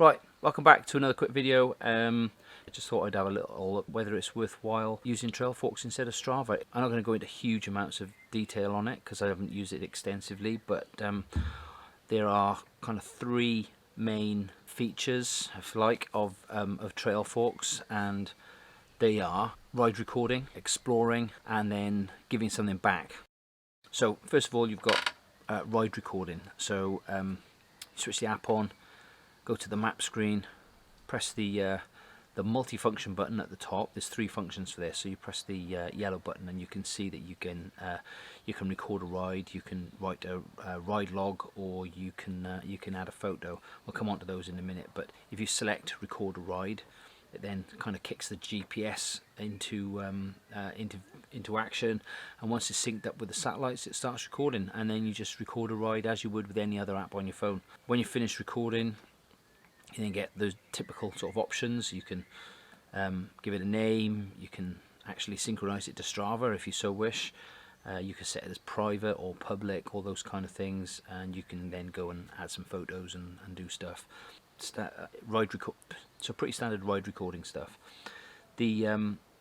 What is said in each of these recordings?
Right, welcome back to another quick video. I just thought I'd have a little look whether it's worthwhile using TrailForks instead of Strava. I'm not going to go into huge amounts of detail on it because I haven't used it extensively, but there are kind of three main features, if you like, of TrailForks, and they are ride recording, exploring, and then giving something back. So first of all, you've got ride recording. So switch the app on, go to the map screen, press the multi-function button at the top. There's three functions for this, so you press the yellow button and you can see that you can record a ride, you can write a ride log, or you can add a photo. We'll come on to those in a minute, but if you select record a ride, it then kind of kicks the GPS into action, and once it's synced up with the satellites, it starts recording, and then you just record a ride as you would with any other app on your phone. When you finish recording, you then get those typical sort of options. You can give it a name, you can actually synchronize it to Strava if you so wish, you can set it as private or public, all those kind of things, and you can then go and add some photos and do stuff. So pretty standard ride recording stuff. The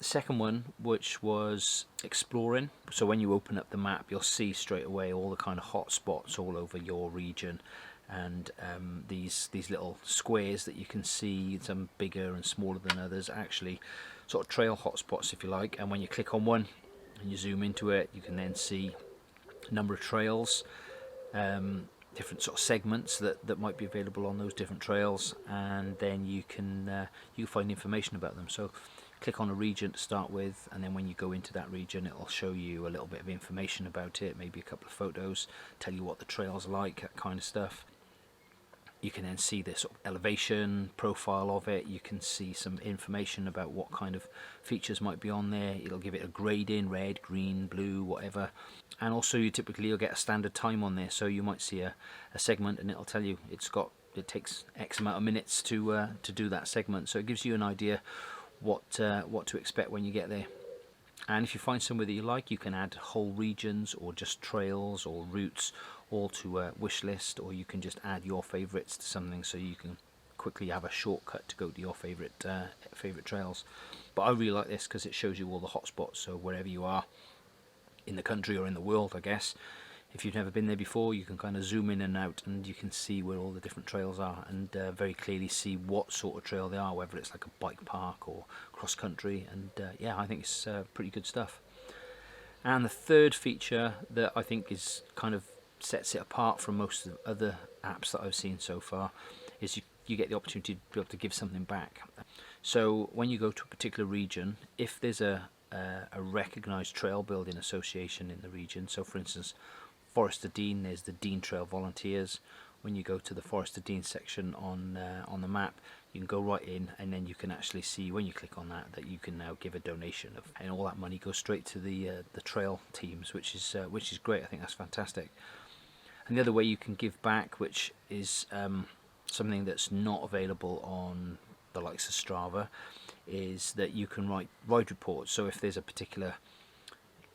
second one, which was exploring, so when you open up the map, you'll see straight away all the kind of hot spots all over your region, and these little squares that you can see, some bigger and smaller than others, actually sort of trail hotspots, if you like. And when you click on one and you zoom into it, you can then see a number of trails, different sort of segments that might be available on those different trails, and then you can find information about them. So click on a region to start with, and then when you go into that region, it'll show you a little bit of information about it, maybe a couple of photos, tell you what the trail's like, that kind of stuff. You can then see the sort of elevation profile of it. You can see some information about what kind of features might be on there. It'll give it a grading, red, green, blue, whatever. And also you'll get a standard time on there. So you might see a segment and it'll tell you it takes X amount of minutes to do that segment. So it gives you an idea what to expect when you get there. And if you find somewhere that you like, you can add whole regions or just trails or routes all to a wish list, or you can just add your favorites to something so you can quickly have a shortcut to go to your favorite trails. But I really like this because it shows you all the hotspots, so wherever you are in the country or in the world, I guess, if you've never been there before, you can kind of zoom in and out and you can see where all the different trails are, and very clearly see what sort of trail they are, whether it's like a bike park or cross country. And yeah, I think it's pretty good stuff. And the third feature that I think is kind of sets it apart from most of the other apps that I've seen so far is you get the opportunity to be able to give something back. So when you go to a particular region, if there's a recognised trail building association in the region, so for instance Forest of Dean, there's the Dean Trail Volunteers. When you go to the Forest of Dean section on the map, you can go right in, and then you can actually see when you click on that you can now give a donation and all that money goes straight to the trail teams, which is great. I think that's fantastic. And the other way you can give back, which is something that's not available on the likes of Strava, is that you can write ride reports. So if there's a particular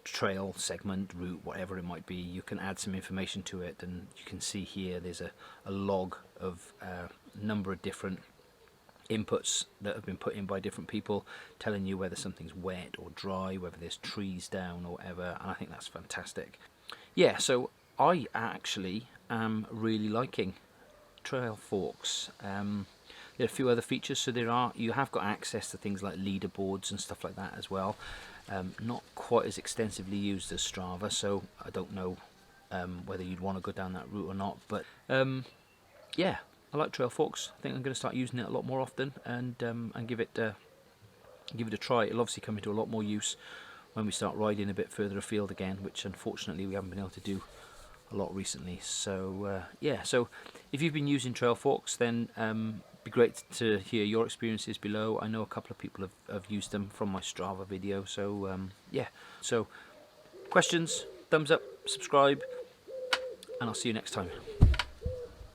trail segment, route, whatever it might be, you can add some information to it, and you can see here there's a log of a number of different inputs that have been put in by different people, telling you whether something's wet or dry, whether there's trees down or whatever, and I think that's fantastic. Yeah, so I actually am really liking TrailForks. There are a few other features, so you have got access to things like leaderboards and stuff like that as well. Not quite as extensively used as Strava, so I don't know whether you'd want to go down that route or not. But yeah, I like TrailForks. I think I'm going to start using it a lot more often and give it a try. It'll obviously come into a lot more use when we start riding a bit further afield again, which unfortunately we haven't been able to do a lot recently. So yeah, so if you've been using TrailForks, then be great to hear your experiences below. I know a couple of people have used them from my Strava video, so yeah. So questions, thumbs up, subscribe, and I'll see you next time.